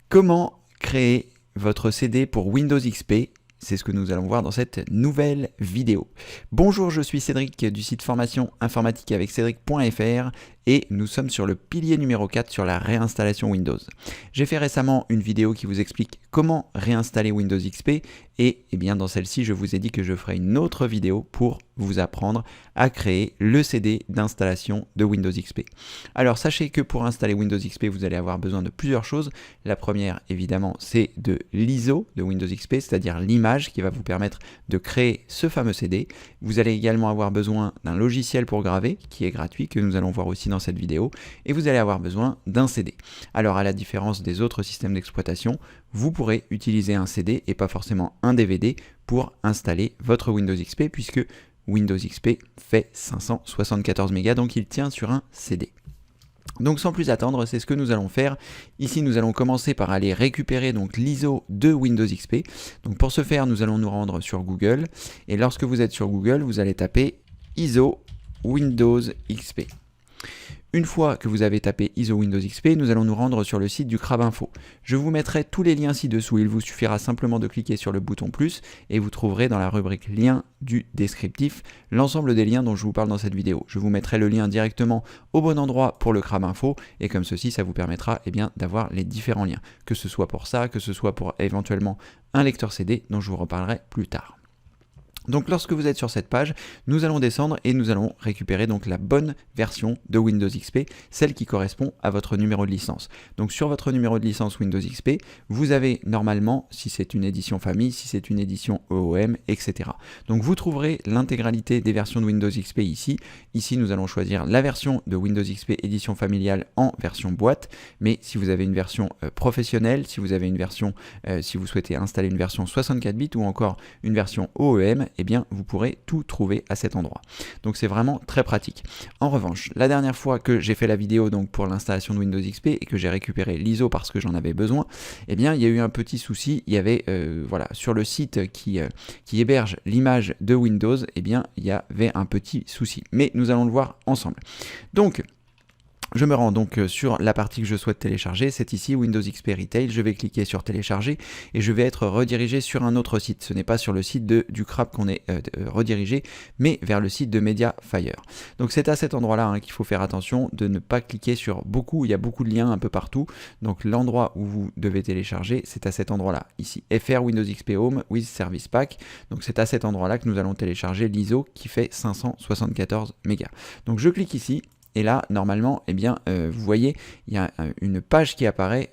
Comment créer votre CD pour Windows XP? C'est ce que nous allons voir dans cette nouvelle vidéo. Bonjour, je suis Cédric du site formation informatique avec Cédric.fr et nous sommes sur le pilier numéro 4 sur la réinstallation Windows. J'ai fait récemment une vidéo qui vous explique comment réinstaller Windows XP et bien dans celle-ci, je vous ai dit que je ferai une autre vidéo pour vous apprendre à créer le CD d'installation de Windows XP. Alors sachez que pour installer Windows XP, vous allez avoir besoin de plusieurs choses. La première, évidemment, c'est de l'ISO de Windows XP, c'est-à-dire l'image qui va vous permettre de créer ce fameux CD. Vous allez également avoir besoin d'un logiciel pour graver, qui est gratuit, que nous allons voir aussi dans cette vidéo. Et vous allez avoir besoin d'un CD. Alors à la différence des autres systèmes d'exploitation, vous pourrez utiliser un CD et pas forcément un DVD pour installer votre Windows XP, puisque Windows XP fait 574 mégas, donc il tient sur un CD. Donc sans plus attendre, c'est ce que nous allons faire. Ici, nous allons commencer par aller récupérer donc l'ISO de Windows XP. Donc pour ce faire, nous allons nous rendre sur Google. Et lorsque vous êtes sur Google, vous allez taper ISO Windows XP. Une fois que vous avez tapé ISO Windows XP, nous allons nous rendre sur le site du Crabinfo. Je vous mettrai tous les liens ci-dessous. Il vous suffira simplement de cliquer sur le bouton plus et vous trouverez dans la rubrique liens du descriptif l'ensemble des liens dont je vous parle dans cette vidéo. Je vous mettrai le lien directement au bon endroit pour le Crabinfo et comme ceci, ça vous permettra d'avoir les différents liens. Que ce soit pour ça, que ce soit pour éventuellement un lecteur CD dont je vous reparlerai plus tard. Donc lorsque vous êtes sur cette page, nous allons descendre et nous allons récupérer donc la bonne version de Windows XP, celle qui correspond à votre numéro de licence. Donc sur votre numéro de licence Windows XP, vous avez normalement, si c'est une édition famille, si c'est une édition EOM, etc. Donc vous trouverez l'intégralité des versions de Windows XP ici. Ici, nous allons choisir la version de Windows XP édition familiale en version boîte, mais si vous avez une version professionnelle, si vous avez une version, si vous souhaitez installer une version 64 bits ou encore une version OEM, eh bien vous pourrez tout trouver à cet endroit. Donc c'est vraiment très pratique. En revanche, la dernière fois que j'ai fait la vidéo donc pour l'installation de Windows XP et que j'ai récupéré l'ISO parce que j'en avais besoin, eh bien il y a eu un petit souci. Il y avait sur le site qui héberge l'image de Windows, eh bien il y avait un petit souci. Mais nous allons le voir ensemble. Donc je me rends donc sur la partie que je souhaite télécharger, c'est ici Windows XP Retail, je vais cliquer sur télécharger et je vais être redirigé sur un autre site. Ce n'est pas sur le site du Crab qu'on est redirigé, mais vers le site de Mediafire. Donc c'est à cet endroit-là qu'il faut faire attention de ne pas cliquer sur beaucoup, il y a beaucoup de liens un peu partout. Donc l'endroit où vous devez télécharger, c'est à cet endroit-là, ici, FR Windows XP Home with Service Pack. Donc c'est à cet endroit-là que nous allons télécharger l'ISO qui fait 574 mégas. Donc je clique ici. Et là, normalement, eh bien, vous voyez, il y a une page qui apparaît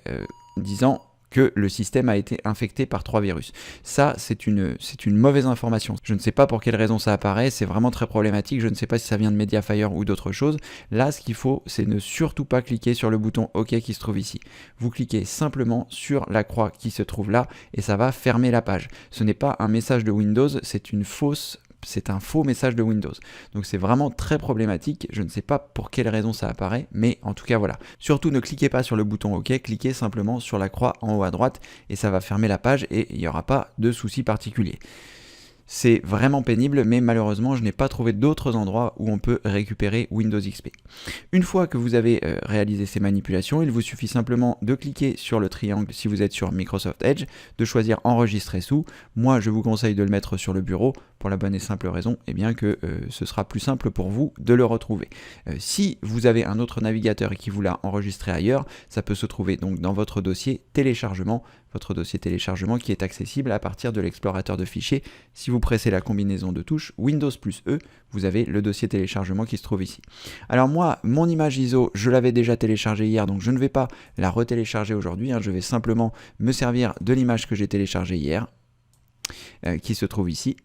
disant que le système a été infecté par 3 virus. Ça, c'est une mauvaise information. Je ne sais pas pour quelle raison ça apparaît, c'est vraiment très problématique. Je ne sais pas si ça vient de Mediafire ou d'autre chose. Là, ce qu'il faut, c'est ne surtout pas cliquer sur le bouton OK qui se trouve ici. Vous cliquez simplement sur la croix qui se trouve là et ça va fermer la page. Ce n'est pas un message de Windows, c'est un faux message de Windows. Donc c'est vraiment très problématique. Je ne sais pas pour quelle raison ça apparaît, mais en tout cas voilà. Surtout ne cliquez pas sur le bouton OK, cliquez simplement sur la croix en haut à droite et ça va fermer la page et il n'y aura pas de souci particulier. C'est vraiment pénible, mais malheureusement, je n'ai pas trouvé d'autres endroits où on peut récupérer Windows XP. Une fois que vous avez réalisé ces manipulations, il vous suffit simplement de cliquer sur le triangle si vous êtes sur Microsoft Edge, de choisir Enregistrer sous. Moi, je vous conseille de le mettre sur le bureau pour la bonne et simple raison que ce sera plus simple pour vous de le retrouver. Si vous avez un autre navigateur et qui vous l'a enregistré ailleurs, ça peut se trouver donc dans votre dossier téléchargement, qui est accessible à partir de l'explorateur de fichiers. Si vous pressez la combinaison de touches Windows plus E, vous avez le dossier téléchargement qui se trouve ici. Alors moi, mon image ISO, je l'avais déjà téléchargée hier, donc je ne vais pas la retélécharger aujourd'hui. Je vais simplement me servir de l'image que j'ai téléchargée hier, qui se trouve ici.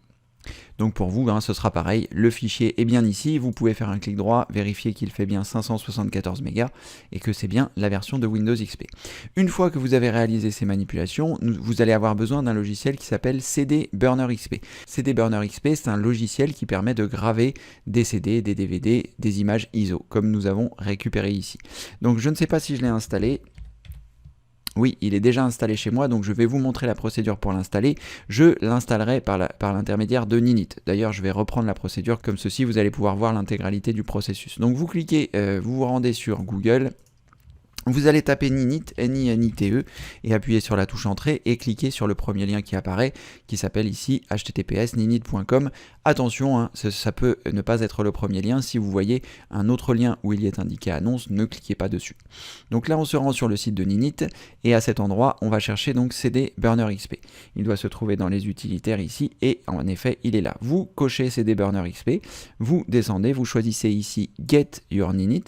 Donc pour vous, ce sera pareil, le fichier est bien ici, vous pouvez faire un clic droit, vérifier qu'il fait bien 574 mégas et que c'est bien la version de Windows XP. Une fois que vous avez réalisé ces manipulations, vous allez avoir besoin d'un logiciel qui s'appelle CD Burner XP. CD Burner XP, c'est un logiciel qui permet de graver des CD, des DVD, des images ISO, comme nous avons récupéré ici. Donc je ne sais pas si je l'ai installé. Oui, il est déjà installé chez moi, donc je vais vous montrer la procédure pour l'installer. Je l'installerai par l'intermédiaire de Ninit. D'ailleurs, je vais reprendre la procédure comme ceci, vous allez pouvoir voir l'intégralité du processus. Donc vous cliquez, vous vous rendez sur Google. Vous allez taper Ninit, N-I-N-I-T-E, et appuyer sur la touche entrée et cliquer sur le premier lien qui apparaît, qui s'appelle ici https://ninit.com. Attention, hein, ça peut ne pas être le premier lien. Si vous voyez un autre lien où il y est indiqué annonce, ne cliquez pas dessus. Donc là, on se rend sur le site de Ninit, et à cet endroit, on va chercher donc CD Burner XP. Il doit se trouver dans les utilitaires ici, et en effet, il est là. Vous cochez CD Burner XP, vous descendez, vous choisissez ici Get Your Ninit.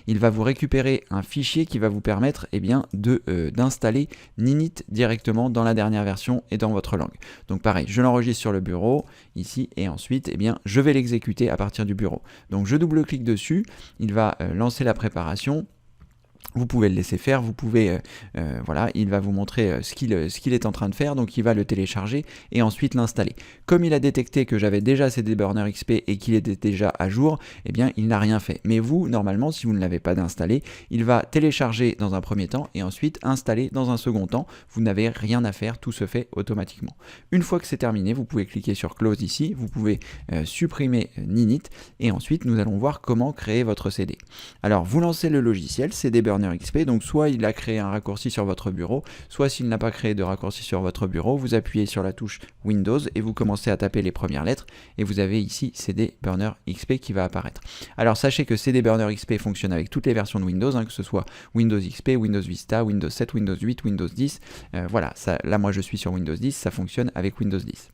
Il va vous récupérer un fichier qui va vous permettre d'installer Ninit directement dans la dernière version et dans votre langue. Donc pareil, je l'enregistre sur le bureau ici et ensuite je vais l'exécuter à partir du bureau. Donc je double-clique dessus, il va lancer la préparation. Vous pouvez le laisser faire, vous pouvez, voilà, il va vous montrer ce qu'il est en train de faire, donc il va le télécharger et ensuite l'installer. Comme il a détecté que j'avais déjà CD Burner XP et qu'il était déjà à jour, eh bien il n'a rien fait. Mais vous, normalement, si vous ne l'avez pas d'installer, il va télécharger dans un premier temps et ensuite installer dans un second temps. Vous n'avez rien à faire, tout se fait automatiquement. Une fois que c'est terminé, vous pouvez cliquer sur Close ici, vous pouvez supprimer Ninit et ensuite nous allons voir comment créer votre CD. Alors vous lancez le logiciel CD Burner XP, donc soit il a créé un raccourci sur votre bureau, soit s'il n'a pas créé de raccourci sur votre bureau, vous appuyez sur la touche Windows et vous commencez à taper les premières lettres et vous avez ici CD Burner XP qui va apparaître. Alors sachez que CD Burner XP fonctionne avec toutes les versions de Windows, hein, que ce soit Windows XP, Windows Vista, Windows 7, Windows 8, Windows 10, voilà, là moi je suis sur Windows 10, ça fonctionne avec Windows 10.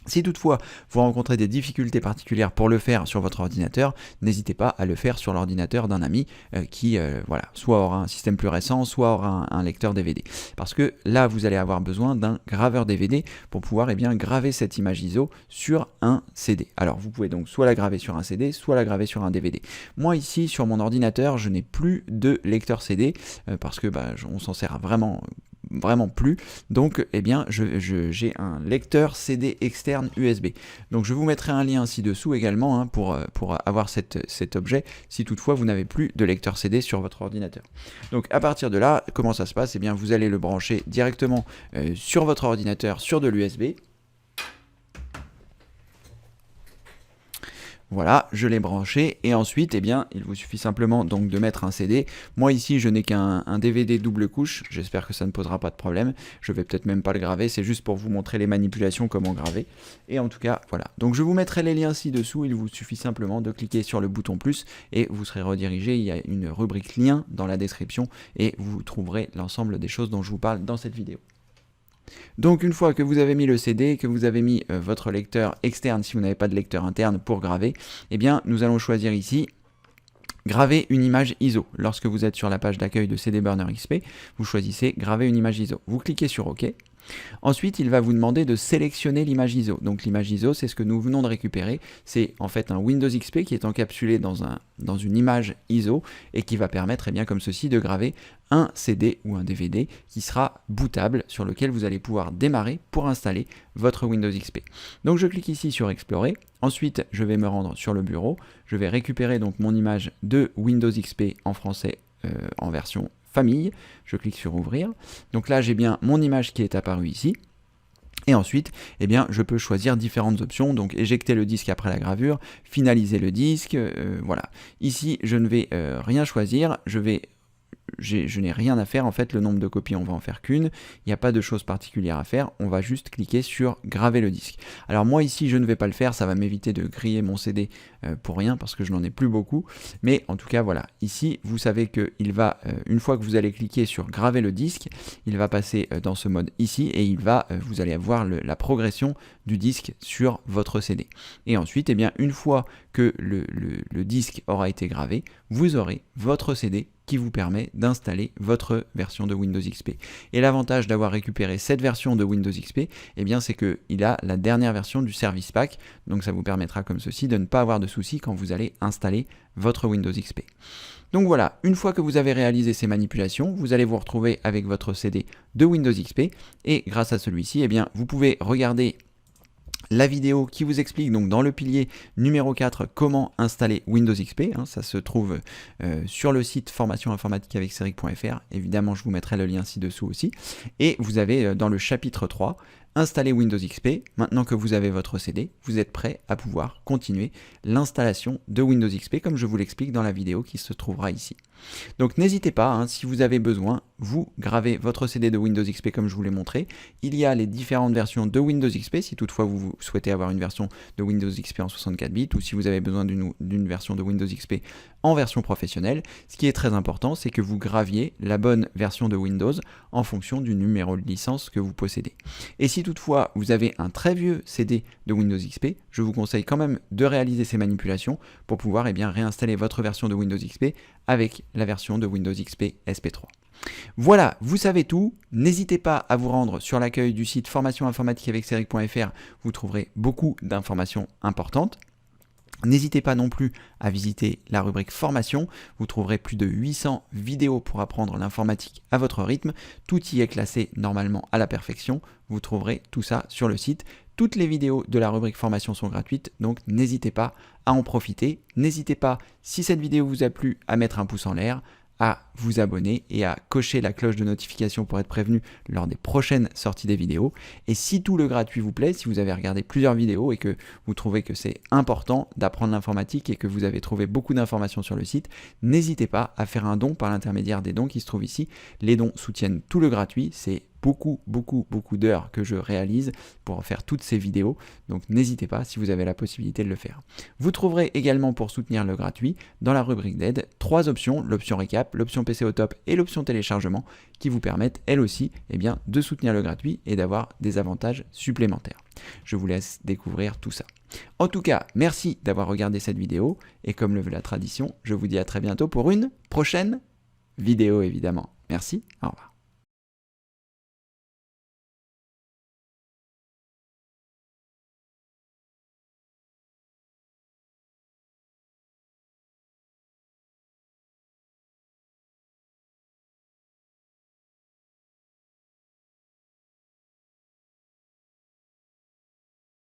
Si toutefois vous rencontrez des difficultés particulières pour le faire sur votre ordinateur, n'hésitez pas à le faire sur l'ordinateur d'un ami qui voilà, soit aura un système plus récent, soit aura un lecteur DVD. Parce que là, vous allez avoir besoin d'un graveur DVD pour pouvoir graver cette image ISO sur un CD. Alors vous pouvez donc soit la graver sur un CD, soit la graver sur un DVD. Moi ici, sur mon ordinateur, je n'ai plus de lecteur CD parce que on s'en sert vraiment plus, donc j'ai un lecteur CD externe USB. Donc je vous mettrai un lien ci-dessous également hein, pour avoir cet objet si toutefois vous n'avez plus de lecteur CD sur votre ordinateur. Donc à partir de là, comment ça se passe? Eh bien vous allez le brancher directement sur votre ordinateur sur de l'USB. Voilà, je l'ai branché et ensuite, il vous suffit simplement donc de mettre un CD. Moi ici, je n'ai qu'un DVD double couche. J'espère que ça ne posera pas de problème. Je vais peut-être même pas le graver. C'est juste pour vous montrer les manipulations, comment graver. Et en tout cas, voilà. Donc je vous mettrai les liens ci-dessous. Il vous suffit simplement de cliquer sur le bouton plus et vous serez redirigé. Il y a une rubrique lien dans la description et vous trouverez l'ensemble des choses dont je vous parle dans cette vidéo. Donc une fois que vous avez mis le CD, que vous avez mis votre lecteur externe si vous n'avez pas de lecteur interne pour graver, nous allons choisir ici graver une image ISO. Lorsque vous êtes sur la page d'accueil de CD Burner XP, vous choisissez graver une image ISO. Vous cliquez sur OK. Ensuite, il va vous demander de sélectionner l'image ISO. Donc l'image ISO, c'est ce que nous venons de récupérer. C'est en fait un Windows XP qui est encapsulé dans une image ISO et qui va permettre, comme ceci, de graver un CD ou un DVD qui sera bootable, sur lequel vous allez pouvoir démarrer pour installer votre Windows XP. Donc je clique ici sur Explorer. Ensuite, je vais me rendre sur le bureau. Je vais récupérer donc mon image de Windows XP en français en version famille, je clique sur ouvrir, donc là j'ai bien mon image qui est apparue ici, et ensuite je peux choisir différentes options, donc éjecter le disque après la gravure, finaliser le disque, voilà. Ici je ne vais rien choisir, je n'ai rien à faire, en fait le nombre de copies on va en faire qu'une, il n'y a pas de choses particulières à faire, on va juste cliquer sur graver le disque. Alors moi ici je ne vais pas le faire, ça va m'éviter de griller mon CD pour rien parce que je n'en ai plus beaucoup, mais en tout cas voilà, ici vous savez que il va, une fois que vous allez cliquer sur graver le disque, il va passer dans ce mode ici et vous allez avoir la progression du disque sur votre CD. Et ensuite une fois que le disque aura été gravé, vous aurez votre CD qui vous permet d'installer votre version de Windows XP. Et l'avantage d'avoir récupéré cette version de Windows XP, c'est qu'il a la dernière version du Service Pack, donc ça vous permettra comme ceci de ne pas avoir de soucis quand vous allez installer votre Windows XP. Donc voilà, une fois que vous avez réalisé ces manipulations, vous allez vous retrouver avec votre CD de Windows XP, et grâce à celui-ci, vous pouvez regarder la vidéo qui vous explique donc dans le pilier numéro 4 comment installer Windows XP, ça se trouve sur le site formation informatique avec Cédric.fr, évidemment je vous mettrai le lien ci-dessous aussi, et vous avez dans le chapitre 3 installer Windows XP. Maintenant que vous avez votre CD, vous êtes prêt à pouvoir continuer l'installation de Windows XP comme je vous l'explique dans la vidéo qui se trouvera ici. Donc n'hésitez pas, si vous avez besoin, vous gravez votre CD de Windows XP comme je vous l'ai montré. Il y a les différentes versions de Windows XP si toutefois vous souhaitez avoir une version de Windows XP en 64 bits ou si vous avez besoin d'une version de Windows XP en version professionnelle. Ce qui est très important, c'est que vous graviez la bonne version de Windows en fonction du numéro de licence que vous possédez. Et si toutefois vous avez un très vieux CD de Windows XP, je vous conseille quand même de réaliser ces manipulations pour pouvoir réinstaller votre version de Windows XP avec la version de Windows XP SP3. Voilà, vous savez tout. N'hésitez pas à vous rendre sur l'accueil du site formationinformatiqueaveccedric.fr, vous trouverez beaucoup d'informations importantes. N'hésitez pas non plus à visiter la rubrique formation, vous trouverez plus de 800 vidéos pour apprendre l'informatique à votre rythme, tout y est classé normalement à la perfection, vous trouverez tout ça sur le site. Toutes les vidéos de la rubrique formation sont gratuites, donc n'hésitez pas à en profiter. N'hésitez pas, si cette vidéo vous a plu, à mettre un pouce en l'air, à vous abonner et à cocher la cloche de notification pour être prévenu lors des prochaines sorties des vidéos. Et si tout le gratuit vous plaît, si vous avez regardé plusieurs vidéos et que vous trouvez que c'est important d'apprendre l'informatique et que vous avez trouvé beaucoup d'informations sur le site, n'hésitez pas à faire un don par l'intermédiaire des dons qui se trouvent ici. Les dons soutiennent tout le gratuit, c'est beaucoup d'heures que je réalise pour faire toutes ces vidéos, donc n'hésitez pas si vous avez la possibilité de le faire. Vous trouverez également pour soutenir le gratuit dans la rubrique d'aide 3 options, l'option récap, l'option PC au top et l'option téléchargement qui vous permettent elles aussi de soutenir le gratuit et d'avoir des avantages supplémentaires. Je vous laisse découvrir tout ça. En tout cas, merci d'avoir regardé cette vidéo et comme le veut la tradition, je vous dis à très bientôt pour une prochaine vidéo évidemment. Merci, au revoir.